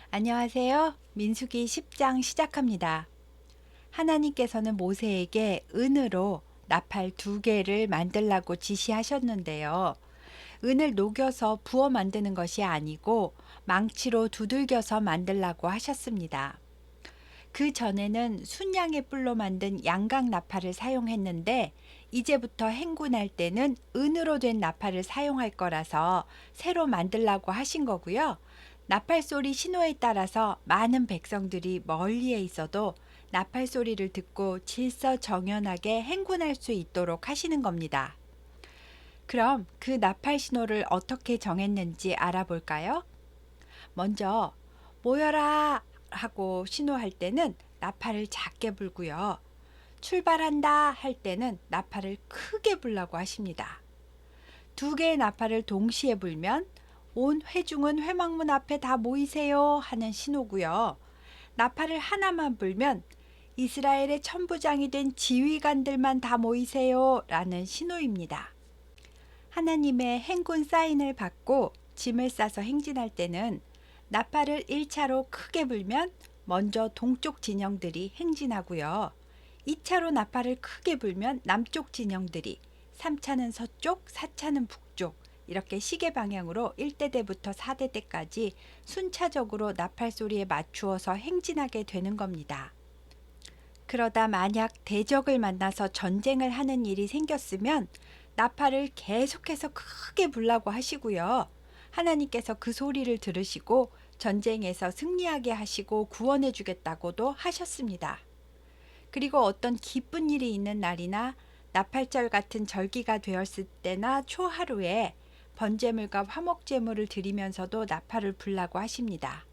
안녕하세요. 민수기 10장 시작합니다. 하나님께서는 모세에게 은으로 나팔 2개를 만들라고 지시하셨는데요. 은을 녹여서 부어 만드는 것이 아니고 망치로 두들겨서 만들라고 하셨습니다. 그 전에는 순양의 뿔로 만든 양각 나팔을 사용했는데 이제부터 행군할 때는 은으로 된 나팔을 사용할 거라서 새로 만들라고 하신 거고요. 나팔 소리 신호에 따라서 많은 백성들이 멀리에 있어도 나팔 소리를 듣고 질서정연하게 행군할 수 있도록 하시는 겁니다. 그럼 그 나팔 신호를 어떻게 정했는지 알아볼까요? 먼저 모여라 하고 신호할 때는 나팔을 작게 불고요. 출발한다 할 때는 나팔을 크게 불라고 하십니다. 2개의 나팔을 동시에 불면 온 회중은 회막문 앞에 다 모이세요 하는 신호고요. 나팔을 하나만 불면 이스라엘의 천부장이 된 지휘관들만 다 모이세요 라는 신호입니다. 하나님의 행군 사인을 받고 짐을 싸서 행진할 때는 나팔을 1차로 크게 불면 먼저 동쪽 진영들이 행진하고요. 2차로 나팔을 크게 불면 남쪽 진영들이, 3차는 서쪽, 4차는 북쪽, 이렇게 시계 방향으로 1대대부터 4대대까지 순차적으로 나팔 소리에 맞추어서 행진하게 되는 겁니다. 그러다 만약 대적을 만나서 전쟁을 하는 일이 생겼으면 나팔을 계속해서 크게 불라고 하시고요. 하나님께서 그 소리를 들으시고 전쟁에서 승리하게 하시고 구원해 주겠다고도 하셨습니다. 그리고 어떤 기쁜 일이 있는 날이나 나팔절 같은 절기가 되었을 때나 초하루에 번제물과 화목제물을 드리면서도 나팔을 불라고 하십니다.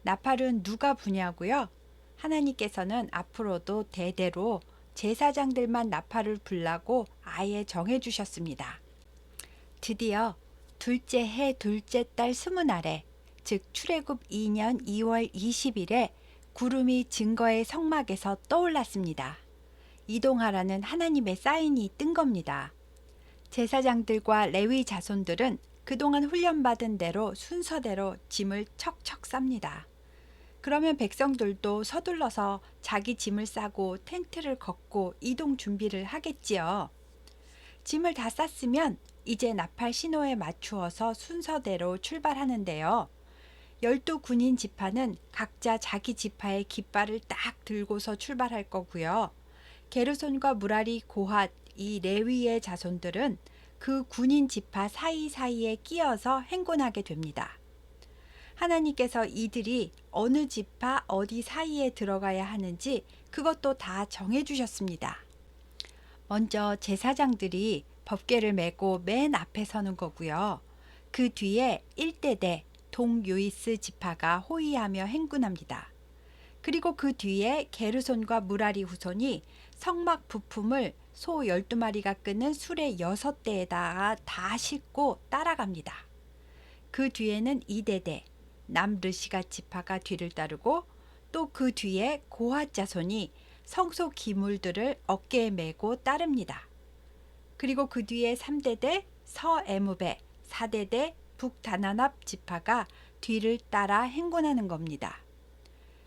나팔은 누가 부냐고요? 하나님께서는 앞으로도 대대로 제사장들만 나팔을 불라고 아예 정해 주셨습니다. 드디어 둘째 해 둘째 달 20날에, 즉 출애굽 2년 2월 20일에 구름이 증거의 성막에서 떠올랐습니다. 이동하라는 하나님의 사인이 뜬 겁니다. 제사장들과 레위 자손들은 그동안 훈련받은 대로 순서대로 짐을 척척 쌉니다. 그러면 백성들도 서둘러서 자기 짐을 싸고 텐트를 걷고 이동 준비를 하겠지요. 짐을 다 쌌으면 이제 나팔 신호에 맞추어서 순서대로 출발하는데요. 12군인 지파는 각자 자기 지파의 깃발을 딱 들고서 출발할 거고요. 게르손과 무라리, 고핫, 이 레위의 자손들은 그 군인 지파 사이사이에 끼어서 행군하게 됩니다. 하나님께서 이들이 어느 지파 어디 사이에 들어가야 하는지 그것도 다 정해 주셨습니다. 먼저 제사장들이 법궤를 메고 맨 앞에 서는 거고요. 그 뒤에 1대대 동요이스 지파가 호위하며 행군합니다. 그리고 그 뒤에 게르손과 무라리 후손이 성막 부품을 소 12마리가 끄는 수레 6대에다가 다 싣고 따라갑니다. 그 뒤에는 2대대 남르시가 지파가 뒤를 따르고 또 그 뒤에 고핫 자손이 성소 기물들을 어깨에 메고 따릅니다. 그리고 그 뒤에 3대대 서에무베, 4대대 북다나납 지파가 뒤를 따라 행군하는 겁니다.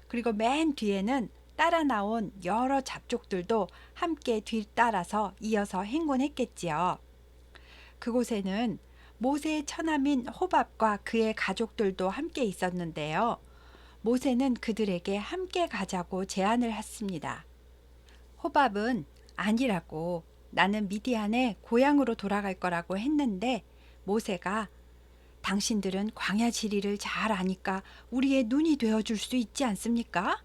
그리고 맨 뒤에는 따라 나온 여러 잡족들도 함께 뒤따라서 이어서 행군했겠지요. 그곳에는 모세의 처남인 호밥과 그의 가족들도 함께 있었는데요. 모세는 그들에게 함께 가자고 제안을 했습니다. 호밥은 아니라고, 나는 미디안에 고향으로 돌아갈 거라고 했는데 모세가 당신들은 광야 지리를 잘 아니까 우리의 눈이 되어줄 수 있지 않습니까?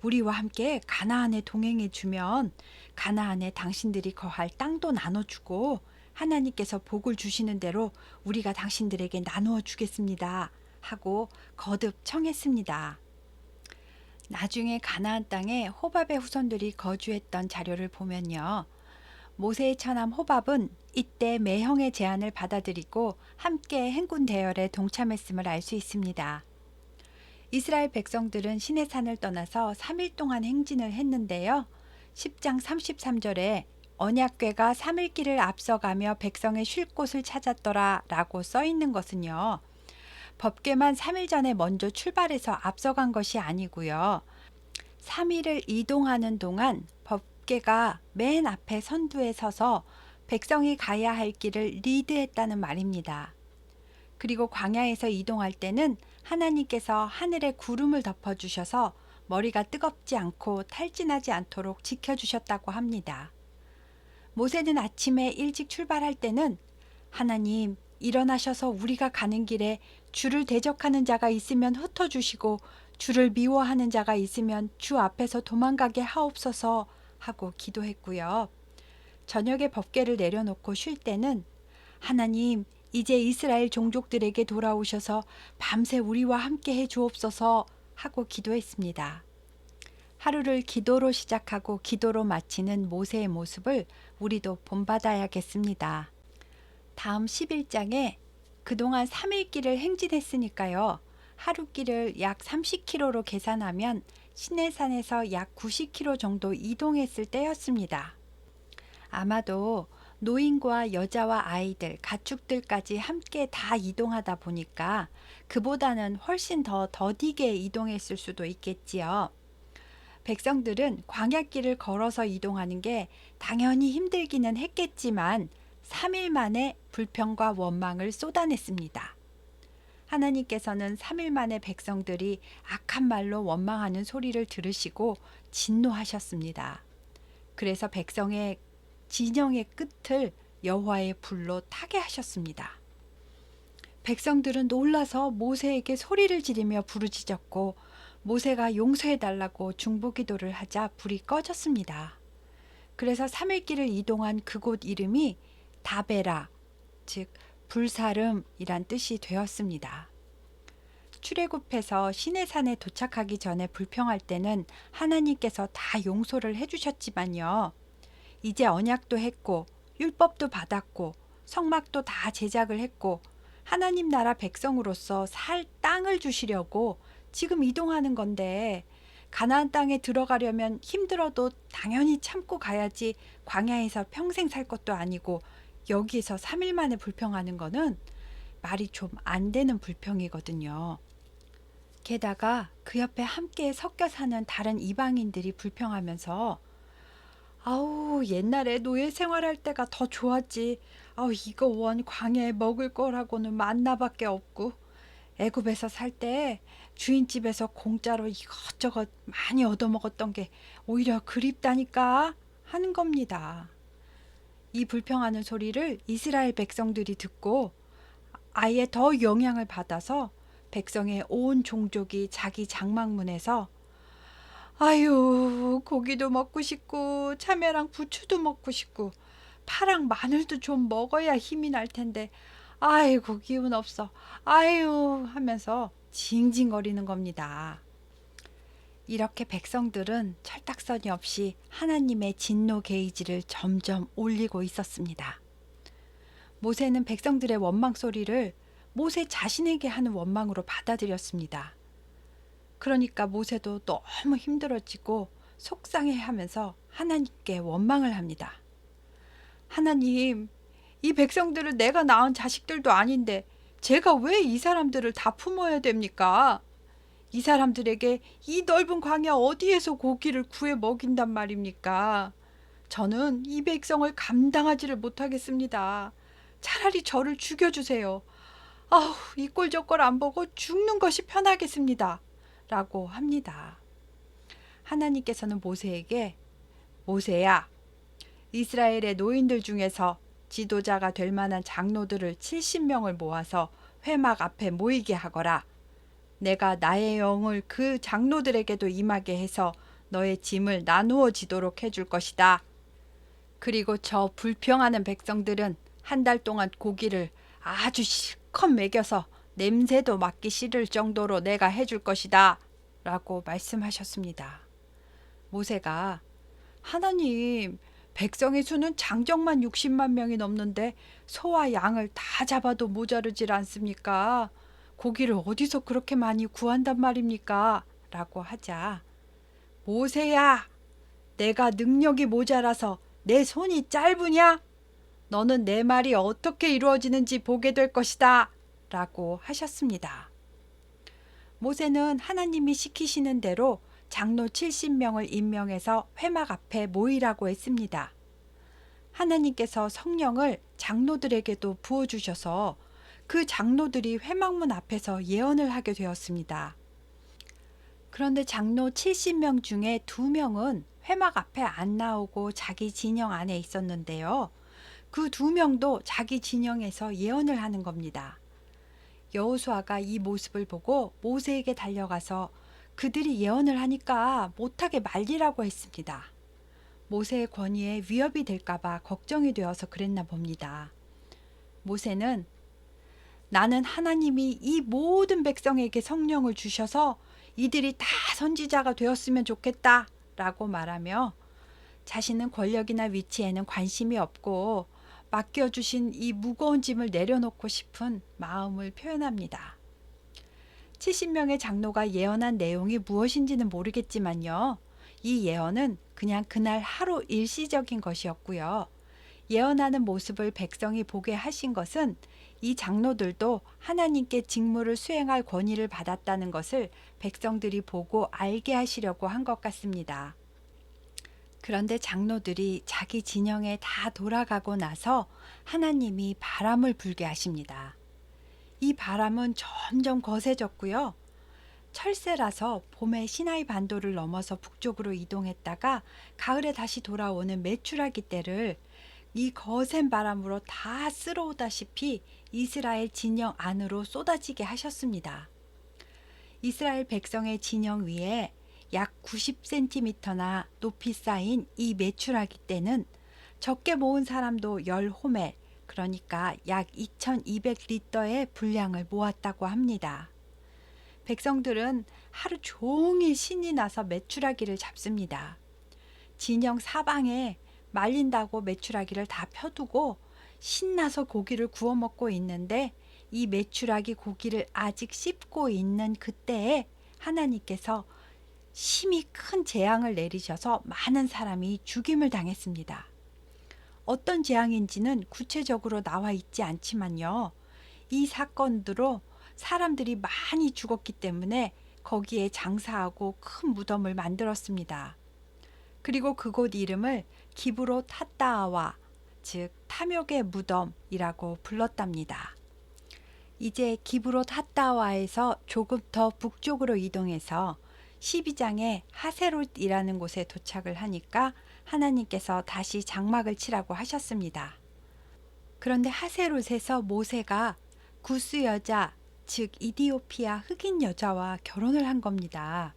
우리와 함께 가나안에 동행해 주면 가나안에 당신들이 거할 땅도 나눠주고 하나님께서 복을 주시는 대로 우리가 당신들에게 나누어 주겠습니다 하고 거듭 청했습니다. 나중에 가나안 땅에 호밥의 후손들이 거주했던 자료를 보면요. 모세의 처남 호밥은 이때 매형의 제안을 받아들이고 함께 행군 대열에 동참했음을 알 수 있습니다. 이스라엘 백성들은 시내산을 떠나서 3일 동안 행진을 했는데요. 10장 33절에 언약궤가 3일 길을 앞서가며 백성의 쉴 곳을 찾았더라 라고 써 있는 것은요. 법궤만 3일 전에 먼저 출발해서 앞서간 것이 아니고요. 3일을 이동하는 동안 법궤가 맨 앞에 선두에 서서 백성이 가야 할 길을 리드했다는 말입니다. 그리고 광야에서 이동할 때는 하나님께서 하늘에 구름을 덮어주셔서 머리가 뜨겁지 않고 탈진하지 않도록 지켜주셨다고 합니다. 모세는 아침에 일찍 출발할 때는 하나님, 일어나셔서 우리가 가는 길에 주를 대적하는 자가 있으면 흩어주시고 주를 미워하는 자가 있으면 주 앞에서 도망가게 하옵소서 하고 기도했고요. 저녁에 법궤를 내려놓고 쉴 때는 하나님, 이제 이스라엘 종족들에게 돌아오셔서 밤새 우리와 함께 해 주옵소서 하고 기도했습니다. 하루를 기도로 시작하고 기도로 마치는 모세의 모습을 우리도 본받아야겠습니다. 다음 11장에 그동안 3일 길을 행진했으니까요. 하루 길을 약 30km로 계산하면 시내산에서 약 90km 정도 이동했을 때였습니다. 아마도 노인과 여자와 아이들, 가축들까지 함께 다 이동하다 보니까 그보다는 훨씬 더 더디게 이동했을 수도 있겠지요. 백성들은 광야길을 걸어서 이동하는 게 당연히 힘들기는 했겠지만 3일 만에 불평과 원망을 쏟아냈습니다. 하나님께서는 3일 만에 백성들이 악한 말로 원망하는 소리를 들으시고 진노하셨습니다. 그래서 백성의 진영의 끝을 여호와의 불로 타게 하셨습니다. 백성들은 놀라서 모세에게 소리를 지르며 부르짖었고 모세가 용서해달라고 중보기도를 하자 불이 꺼졌습니다. 그래서 3일 길을 이동한 그곳 이름이 다베라, 즉 불사름이란 뜻이 되었습니다. 출애굽해서 시내산에 도착하기 전에 불평할 때는 하나님께서 다 용서를 해주셨지만요. 이제 언약도 했고 율법도 받았고 성막도 다 제작을 했고 하나님 나라 백성으로서 살 땅을 주시려고 지금 이동하는 건데 가나안 땅에 들어가려면 힘들어도 당연히 참고 가야지 광야에서 평생 살 것도 아니고 여기에서 3일 만에 불평하는 거는 말이 좀 안 되는 불평이거든요. 게다가 그 옆에 함께 섞여 사는 다른 이방인들이 불평하면서 아우 옛날에 노예 생활할 때가 더 좋았지. 아우 이거 원 광야에 먹을 거라고는 만나밖에 없고 애굽에서 살 때 주인집에서 공짜로 이것저것 많이 얻어먹었던 게 오히려 그립다니까 하는 겁니다. 이 불평하는 소리를 이스라엘 백성들이 듣고 아예 더 영향을 받아서 백성의 온 종족이 자기 장막문에서 아유 고기도 먹고 싶고 참외랑 부추도 먹고 싶고 파랑 마늘도 좀 먹어야 힘이 날 텐데 아이고 기운 없어 아유 하면서 징징거리는 겁니다. 이렇게 백성들은 철딱서니 없이 하나님의 진노 게이지를 점점 올리고 있었습니다. 모세는 백성들의 원망 소리를 모세 자신에게 하는 원망으로 받아들였습니다. 그러니까 모세도 너무 힘들어지고 속상해하면서 하나님께 원망을 합니다. 하나님, 이 백성들을 내가 낳은 자식들도 아닌데 제가 왜 이 사람들을 다 품어야 됩니까? 이 사람들에게 이 넓은 광야 어디에서 고기를 구해 먹인단 말입니까? 저는 이 백성을 감당하지를 못하겠습니다. 차라리 저를 죽여주세요. 아우, 이 꼴 저 꼴 안 보고 죽는 것이 편하겠습니다. 라고 합니다. 하나님께서는 모세에게 모세야, 이스라엘의 노인들 중에서 지도자가 될 만한 장로들을 70명을 모아서 회막 앞에 모이게 하거라. 내가 나의 영을 그 장로들에게도 임하게 해서 너의 짐을 나누어지도록 해줄 것이다. 그리고 저 불평하는 백성들은 한 달 동안 고기를 아주 실컷 먹여서 냄새도 맡기 싫을 정도로 내가 해줄 것이다. 라고 말씀하셨습니다. 모세가 하나님, 백성의 수는 장정만 60만 명이 넘는데 소와 양을 다 잡아도 모자르질 않습니까? 고기를 어디서 그렇게 많이 구한단 말입니까? 라고 하자 모세야, 내가 능력이 모자라서 내 손이 짧으냐? 너는 내 말이 어떻게 이루어지는지 보게 될 것이다. 라고 하셨습니다. 모세는 하나님이 시키시는 대로 장로 70명을 임명해서 회막 앞에 모이라고 했습니다. 하나님께서 성령을 장로들에게도 부어주셔서 그 장로들이 회막문 앞에서 예언을 하게 되었습니다. 그런데 장로 70명 중에 2명은 회막 앞에 안 나오고 자기 진영 안에 있었는데요. 그 2명도 자기 진영에서 예언을 하는 겁니다. 여호수아가 이 모습을 보고 모세에게 달려가서 그들이 예언을 하니까 못하게 말리라고 했습니다. 모세의 권위에 위협이 될까봐 걱정이 되어서 그랬나 봅니다. 모세는 나는 하나님이 이 모든 백성에게 성령을 주셔서 이들이 다 선지자가 되었으면 좋겠다 라고 말하며 자신은 권력이나 위치에는 관심이 없고 맡겨주신 이 무거운 짐을 내려놓고 싶은 마음을 표현합니다. 70명의 장로가 예언한 내용이 무엇인지는 모르겠지만요. 이 예언은 그냥 그날 하루 일시적인 것이었고요. 예언하는 모습을 백성이 보게 하신 것은 이 장로들도 하나님께 직무를 수행할 권위를 받았다는 것을 백성들이 보고 알게 하시려고 한 것 같습니다. 그런데 장로들이 자기 진영에 다 돌아가고 나서 하나님이 바람을 불게 하십니다. 이 바람은 점점 거세졌고요. 철새라서 봄에 시나이 반도를 넘어서 북쪽으로 이동했다가 가을에 다시 돌아오는 메추라기 때를 이 거센 바람으로 다 쓸어오다시피 이스라엘 진영 안으로 쏟아지게 하셨습니다. 이스라엘 백성의 진영 위에 약 90cm나 높이 쌓인 이 메추라기 떼는 적게 모은 사람도 10호멜, 그러니까 약 2200리터의 분량을 모았다고 합니다. 백성들은 하루 종일 신이 나서 메추라기를 잡습니다. 진영 사방에 말린다고 메추라기를 다 펴두고 신나서 고기를 구워 먹고 있는데 이 메추라기 고기를 아직 씹고 있는 그때에 하나님께서 심히 큰 재앙을 내리셔서 많은 사람이 죽임을 당했습니다. 어떤 재앙인지는 구체적으로 나와 있지 않지만요. 이 사건으로 사람들이 많이 죽었기 때문에 거기에 장사하고 큰 무덤을 만들었습니다. 그리고 그곳 이름을 기브롯 핫다아와, 즉 탐욕의 무덤이라고 불렀답니다. 이제 기브롯 핫다와에서 조금 더 북쪽으로 이동해서 12장의 하세롯이라는 곳에 도착을 하니까 하나님께서 다시 장막을 치라고 하셨습니다. 그런데 하세롯에서 모세가 구스 여자, 즉 이디오피아 흑인 여자와 결혼을 한 겁니다.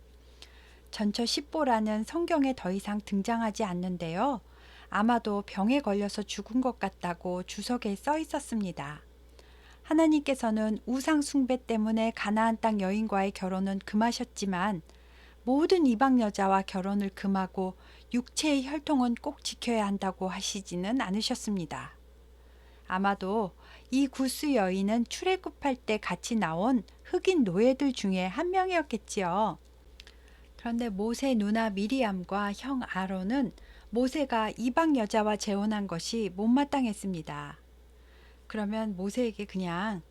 전처 십보라는 성경에 더 이상 등장하지 않는데요. 아마도 병에 걸려서 죽은 것 같다고 주석에 써 있었습니다. 하나님께서는 우상 숭배 때문에 가나안 땅 여인과의 결혼은 금하셨지만 모든 이방 여자와 결혼을 금하고 육체의 혈통은 꼭 지켜야 한다고 하시지는 않으셨습니다. 아마도 이 구스 여인은 출애굽할 때 같이 나온 흑인 노예들 중에 한 명이었겠지요. 그런데 모세 누나 미리암과 형 아론은 모세가 이방 여자와 재혼한 것이 못마땅했습니다. 그러면 모세에게 그냥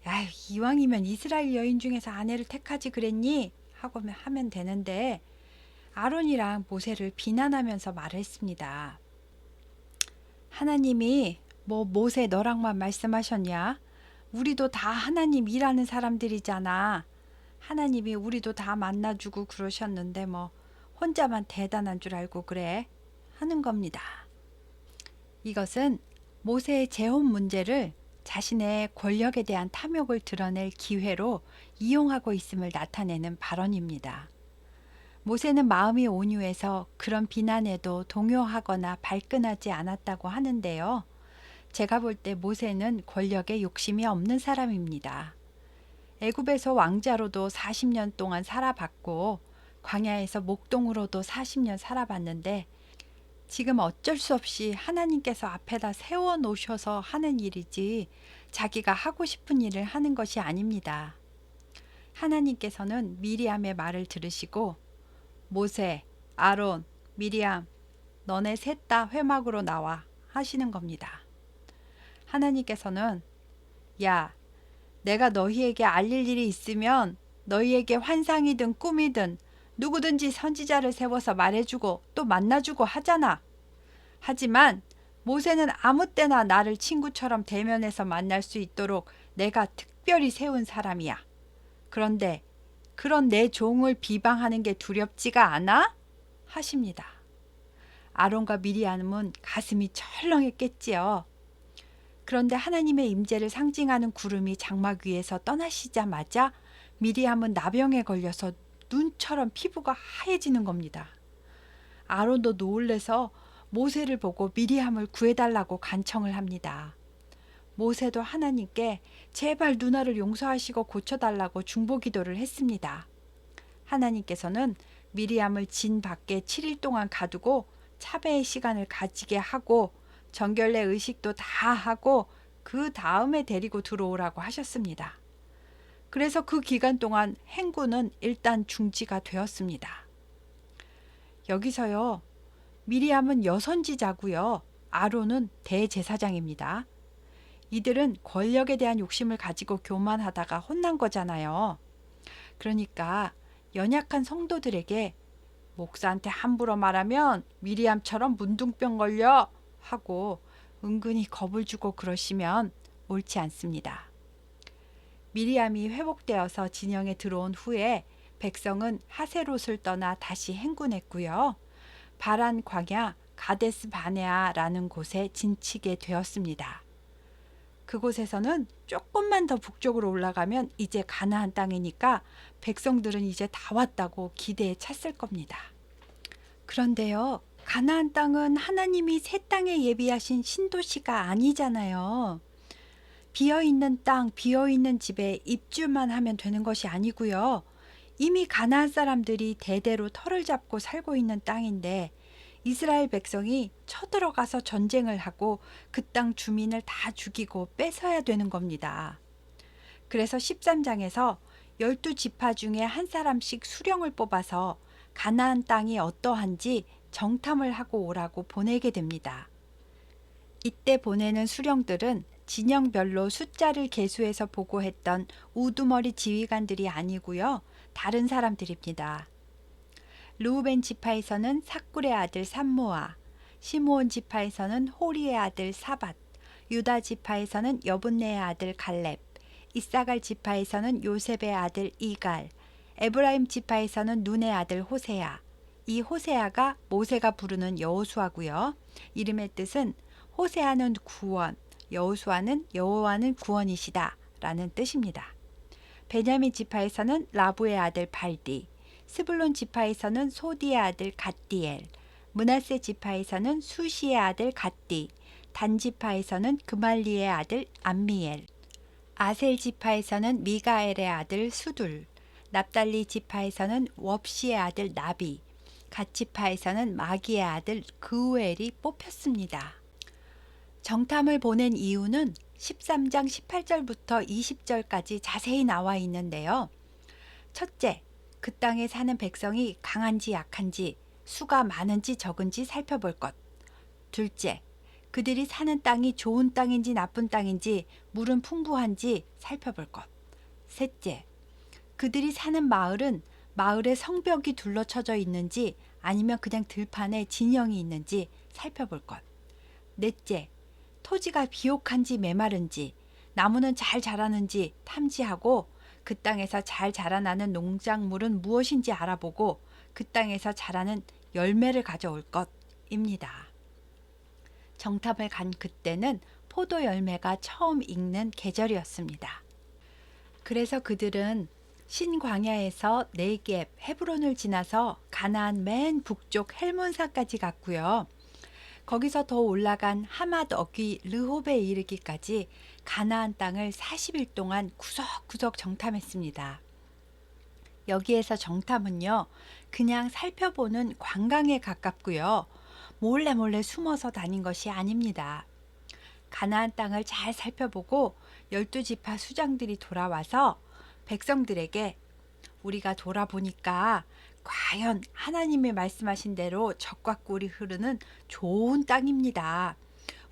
야, 이왕이면 이스라엘 여인 중에서 아내를 택하지 그랬니? 하고 하면 되는데 아론이랑 모세를 비난하면서 말했습니다. 하나님이 뭐 모세 너랑만 말씀하셨냐? 우리도 다 하나님 일하는 사람들이잖아. 하나님이 우리도 다 만나주고 그러셨는데 뭐 혼자만 대단한 줄 알고 그래? 하는 겁니다. 이것은 모세의 재혼 문제를 자신의 권력에 대한 탐욕을 드러낼 기회로 이용하고 있음을 나타내는 발언입니다. 모세는 마음이 온유해서 그런 비난에도 동요하거나 발끈하지 않았다고 하는데요. 제가 볼 때 모세는 권력에 욕심이 없는 사람입니다. 애굽에서 왕자로도 40년 동안 살아봤고 광야에서 목동으로도 40년 살아봤는데 지금 어쩔 수 없이 하나님께서 앞에다 세워놓으셔서 하는 일이지 자기가 하고 싶은 일을 하는 것이 아닙니다. 하나님께서는 미리암의 말을 들으시고 모세, 아론, 미리암, 너네 셋 다 회막으로 나와 하시는 겁니다. 하나님께서는 야, 내가 너희에게 알릴 일이 있으면 너희에게 환상이든 꿈이든 누구든지 선지자를 세워서 말해주고 또 만나주고 하잖아. 하지만 모세는 아무 때나 나를 친구처럼 대면해서 만날 수 있도록 내가 특별히 세운 사람이야. 그런데 그런 내 종을 비방하는 게 두렵지가 않아? 하십니다. 아론과 미리암은 가슴이 철렁했겠지요. 그런데 하나님의 임재를 상징하는 구름이 장막 위에서 떠나시자마자 미리암은 나병에 걸려서 눈처럼 피부가 하얘지는 겁니다. 아론도 놀래서 모세를 보고 미리암을 구해달라고 간청을 합니다. 모세도 하나님께 제발 누나를 용서하시고 고쳐달라고 중보기도를 했습니다. 하나님께서는 미리암을 진 밖에 7일 동안 가두고 차배의 시간을 가지게 하고 정결례 의식도 다 하고 그 다음에 데리고 들어오라고 하셨습니다. 그래서 그 기간 동안 행군은 일단 중지가 되었습니다. 여기서요. 미리암은 여선지자고요. 아론은 대제사장입니다. 이들은 권력에 대한 욕심을 가지고 교만하다가 혼난 거잖아요. 그러니까 연약한 성도들에게 목사한테 함부로 말하면 미리암처럼 문둥병 걸려 하고 은근히 겁을 주고 그러시면 옳지 않습니다. 미리암이 회복되어서 진영에 들어온 후에 백성은 하세롯을 떠나 다시 행군했고요. 바란 광야 가데스 바네아라는 곳에 진치게 되었습니다. 그곳에서는 조금만 더 북쪽으로 올라가면 이제 가나안 땅이니까 백성들은 이제 다 왔다고 기대에 찼을 겁니다. 그런데요, 가나안 땅은 하나님이 새 땅에 예비하신 신도시가 아니잖아요. 비어있는 땅, 비어있는 집에 입주만 하면 되는 것이 아니고요. 이미 가나안 사람들이 대대로 터를 잡고 살고 있는 땅인데 이스라엘 백성이 쳐들어가서 전쟁을 하고 그 땅 주민을 다 죽이고 뺏어야 되는 겁니다. 그래서 13장에서 12지파 중에 한 사람씩 수령을 뽑아서 가나안 땅이 어떠한지 정탐을 하고 오라고 보내게 됩니다. 이때 보내는 수령들은 진영별로 숫자를 계수해서 보고했던 우두머리 지휘관들이 아니고요. 다른 사람들입니다. 르우벤 지파에서는 삭굴의 아들 삼모아, 시므온 지파에서는 호리의 아들 사밧, 유다 지파에서는 여분네의 아들 갈렙, 이사갈 지파에서는 요셉의 아들 이갈, 에브라임 지파에서는 눈의 아들 호세아. 이 호세아가 모세가 부르는 여호수아고요. 이름의 뜻은 호세아는 구원, 여호수아는 여호와는 구원이시다 라는 뜻입니다. 베냐민 지파에서는 라부의 아들 발디, 스불론 지파에서는 소디의 아들 갓디엘, 므낫세 지파에서는 수시의 아들 갓디, 단 지파에서는 그말리의 아들 암미엘, 아셀 지파에서는 미가엘의 아들 수둘, 납달리 지파에서는 웁시의 아들 나비, 갓 지파에서는 마기의 아들 그우엘이 뽑혔습니다. 정탐을 보낸 이유는 13장 18절부터 20절까지 자세히 나와 있는데요. 첫째, 그 땅에 사는 백성이 강한지 약한지, 수가 많은지 적은지 살펴볼 것. 둘째, 그들이 사는 땅이 좋은 땅인지 나쁜 땅인지, 물은 풍부한지 살펴볼 것. 셋째, 그들이 사는 마을은 마을에 성벽이 둘러쳐져 있는지 아니면 그냥 들판에 진영이 있는지 살펴볼 것. 넷째, 토지가 비옥한지 메마른지, 나무는 잘 자라는지 탐지하고 그 땅에서 잘 자라나는 농작물은 무엇인지 알아보고 그 땅에서 자라는 열매를 가져올 것입니다. 정탐을 간 그때는 포도 열매가 처음 익는 계절이었습니다. 그래서 그들은 신광야에서 네겝, 헤브론을 지나서 가나안 맨 북쪽 헬몬산까지 갔고요. 거기서 더 올라간 하맛 어귀 르홉에 이르기까지 가나안 땅을 40일 동안 구석구석 정탐했습니다. 여기에서 정탐은요, 그냥 살펴보는 관광에 가깝고요. 몰래 숨어서 다닌 것이 아닙니다. 가나안 땅을 잘 살펴보고 12지파 수장들이 돌아와서 백성들에게 우리가 돌아보니까 과연 하나님이 말씀하신 대로 젖과 꿀이 흐르는 좋은 땅입니다.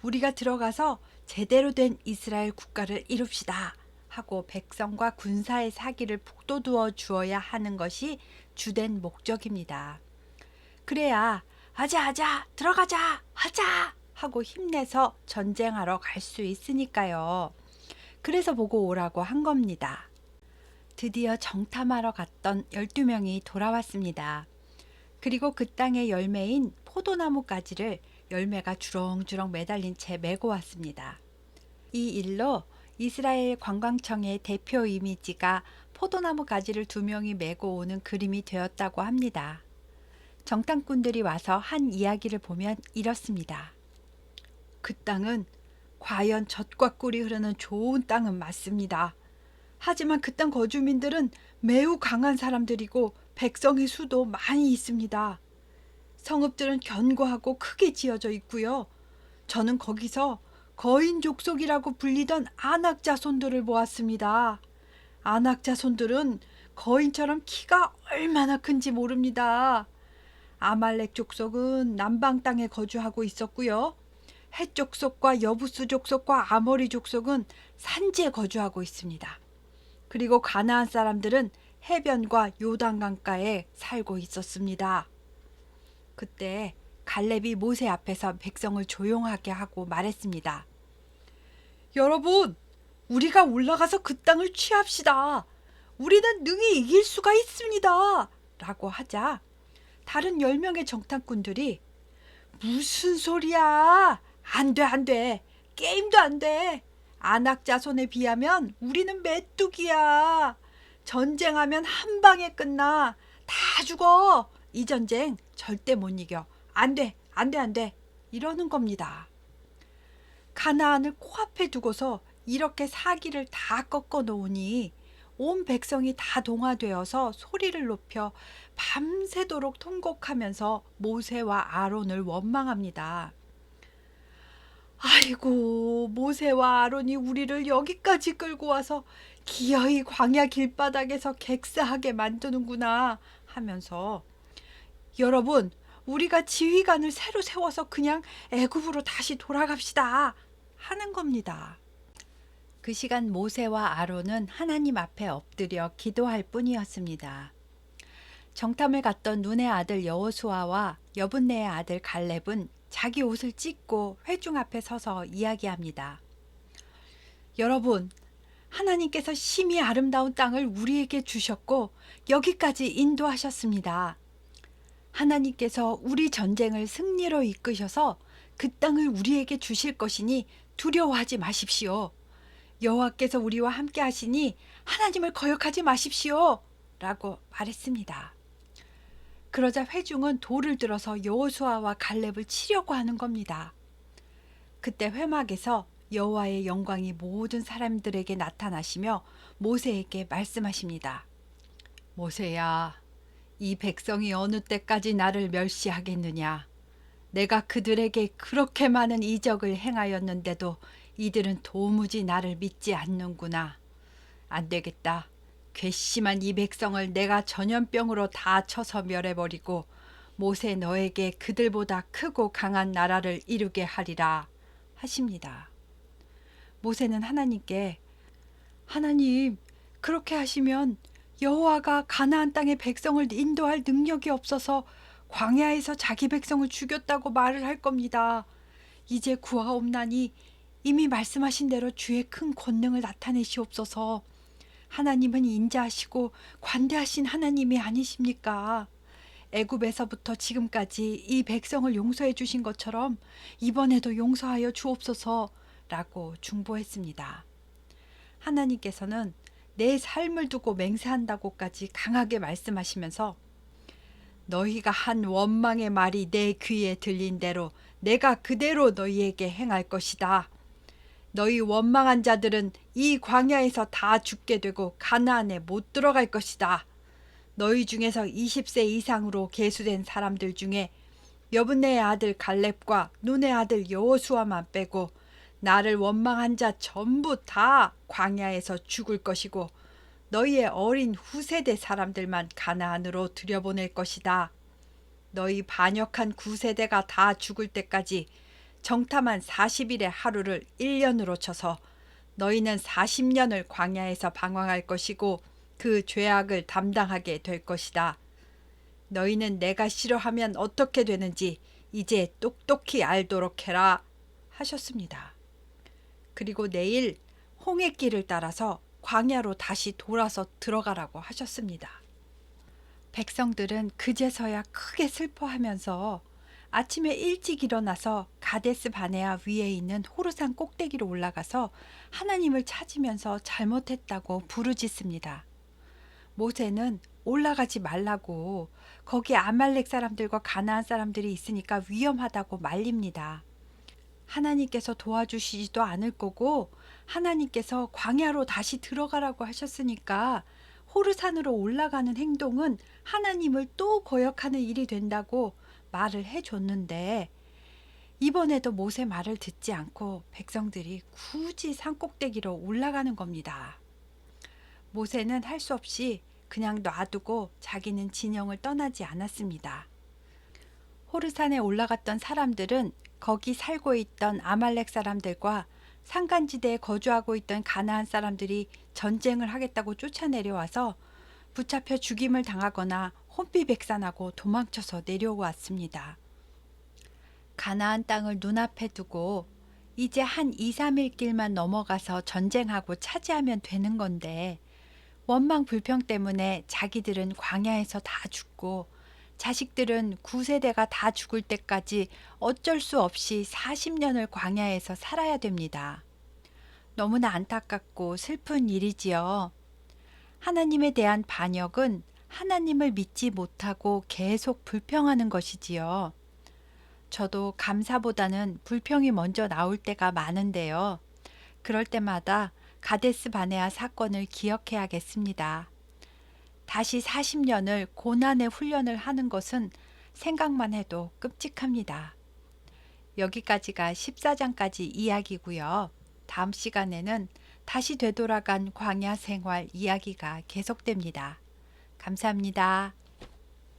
우리가 들어가서 제대로 된 이스라엘 국가를 이룹시다 하고 백성과 군사의 사기를 북돋워 주어야 하는 것이 주된 목적입니다. 그래야 아자 들어가자 하자 하고 힘내서 전쟁하러 갈 수 있으니까요. 그래서 보고 오라고 한 겁니다. 드디어 정탐하러 갔던 12명이 돌아왔습니다. 그리고 그 땅의 열매인 포도나무 가지를 열매가 주렁주렁 매달린 채 메고 왔습니다. 이 일로 이스라엘 관광청의 대표 이미지가 포도나무 가지를 2명이 메고 오는 그림이 되었다고 합니다. 정탐꾼들이 와서 한 이야기를 보면 이렇습니다. 그 땅은 과연 젖과 꿀이 흐르는 좋은 땅은 맞습니다. 하지만 그 땅 거주민들은 매우 강한 사람들이고 백성의 수도 많이 있습니다. 성읍들은 견고하고 크게 지어져 있고요. 저는 거기서 거인 족속이라고 불리던 아낙 자손들을 보았습니다. 아낙 자손들은 거인처럼 키가 얼마나 큰지 모릅니다. 아말렉 족속은 남방 땅에 거주하고 있었고요. 헷 족속과 여부스 족속과 아모리 족속은 산지에 거주하고 있습니다. 그리고 가나안 사람들은 해변과 요단강가에 살고 있었습니다. 그때 갈렙이 모세 앞에서 백성을 조용하게 하고 말했습니다. 여러분, 우리가 올라가서 그 땅을 취합시다. 우리는 능히 이길 수가 있습니다. 라고 하자 다른 10명의 정탐꾼들이 무슨 소리야? 안 돼. 게임도 안 돼. 아낙 자손에 비하면 우리는 메뚜기야. 전쟁하면 한 방에 끝나. 다 죽어. 이 전쟁 절대 못 이겨. 안 돼. 이러는 겁니다. 가나안을 코앞에 두고서 이렇게 사기를 다 꺾어 놓으니 온 백성이 다 동화되어서 소리를 높여 밤새도록 통곡하면서 모세와 아론을 원망합니다. 아이고, 모세와 아론이 우리를 여기까지 끌고 와서 기어이 광야 길바닥에서 객사하게 만드는구나 하면서 여러분, 우리가 지휘관을 새로 세워서 그냥 애굽으로 다시 돌아갑시다 하는 겁니다. 그 시간 모세와 아론은 하나님 앞에 엎드려 기도할 뿐이었습니다. 정탐을 갔던 눈의 아들 여호수아와 여분네의 아들 갈렙은 자기 옷을 찢고 회중 앞에 서서 이야기합니다. 여러분, 하나님께서 심히 아름다운 땅을 우리에게 주셨고 여기까지 인도하셨습니다. 하나님께서 우리 전쟁을 승리로 이끄셔서 그 땅을 우리에게 주실 것이니 두려워하지 마십시오. 여호와께서 우리와 함께 하시니 하나님을 거역하지 마십시오. 라고 말했습니다. 그러자 회중은 돌을 들어서 여호수아와 갈렙을 치려고 하는 겁니다. 그때 회막에서 여호와의 영광이 모든 사람들에게 나타나시며 모세에게 말씀하십니다. 모세야, 이 백성이 어느 때까지 나를 멸시하겠느냐? 내가 그들에게 그렇게 많은 이적을 행하였는데도 이들은 도무지 나를 믿지 않는구나. 안 되겠다. 괘씸한 이 백성을 내가 전염병으로 다 쳐서 멸해버리고 모세 너에게 그들보다 크고 강한 나라를 이루게 하리라 하십니다. 모세는 하나님께 하나님, 그렇게 하시면 여호와가 가나안 땅의 백성을 인도할 능력이 없어서 광야에서 자기 백성을 죽였다고 말을 할 겁니다. 이제 구하옵나니 이미 말씀하신 대로 주의 큰 권능을 나타내시옵소서. 하나님은 인자하시고 관대하신 하나님이 아니십니까? 애굽에서부터 지금까지 이 백성을 용서해 주신 것처럼 이번에도 용서하여 주옵소서 라고 중보했습니다. 하나님께서는 내 삶을 두고 맹세한다고까지 강하게 말씀하시면서 너희가 한 원망의 말이 내 귀에 들린 대로 내가 그대로 너희에게 행할 것이다. 너희 원망한 자들은 이 광야에서 다 죽게 되고 가나안에 못 들어갈 것이다. 너희 중에서 20세 이상으로 계수된 사람들 중에 여분네의 아들 갈렙과 눈의 아들 여호수아만 빼고 나를 원망한 자 전부 다 광야에서 죽을 것이고 너희의 어린 후세대 사람들만 가나안으로 들여보낼 것이다. 너희 반역한 구세대가 다 죽을 때까지 정탐한 40일의 하루를 1년으로 쳐서 너희는 40년을 광야에서 방황할 것이고 그 죄악을 담당하게 될 것이다. 너희는 내가 싫어하면 어떻게 되는지 이제 똑똑히 알도록 해라 하셨습니다. 그리고 내일 홍해길을 따라서 광야로 다시 돌아서 들어가라고 하셨습니다. 백성들은 그제서야 크게 슬퍼하면서 아침에 일찍 일어나서 가데스 바네아 위에 있는 호르산 꼭대기로 올라가서 하나님을 찾으면서 잘못했다고 부르짖습니다. 모세는 올라가지 말라고, 거기 아말렉 사람들과 가나안 사람들이 있으니까 위험하다고 말립니다. 하나님께서 도와주시지도 않을 거고 하나님께서 광야로 다시 들어가라고 하셨으니까 호르산으로 올라가는 행동은 하나님을 또 거역하는 일이 된다고 말을 해줬는데, 이번에도 모세 말을 듣지 않고 백성들이 굳이 산꼭대기로 올라가는 겁니다. 모세는 할 수 없이 그냥 놔두고 자기는 진영을 떠나지 않았습니다. 호르산에 올라갔던 사람들은 거기 살고 있던 아말렉 사람들과 산간지대에 거주하고 있던 가나안 사람들이 전쟁을 하겠다고 쫓아내려와서 붙잡혀 죽임을 당하거나 혼비백산하고 도망쳐서 내려왔습니다. 가나안 땅을 눈앞에 두고 이제 한 2, 3일 길만 넘어가서 전쟁하고 차지하면 되는 건데, 원망 불평 때문에 자기들은 광야에서 다 죽고 자식들은 9세대가 다 죽을 때까지 어쩔 수 없이 40년을 광야에서 살아야 됩니다. 너무나 안타깝고 슬픈 일이지요. 하나님에 대한 반역은 하나님을 믿지 못하고 계속 불평하는 것이지요. 저도 감사보다는 불평이 먼저 나올 때가 많은데요. 그럴 때마다 가데스 바네아 사건을 기억해야겠습니다. 다시 40년을 고난의 훈련을 하는 것은 생각만 해도 끔찍합니다. 여기까지가 14장까지 이야기고요. 다음 시간에는 다시 되돌아간 광야 생활 이야기가 계속됩니다. 감사합니다.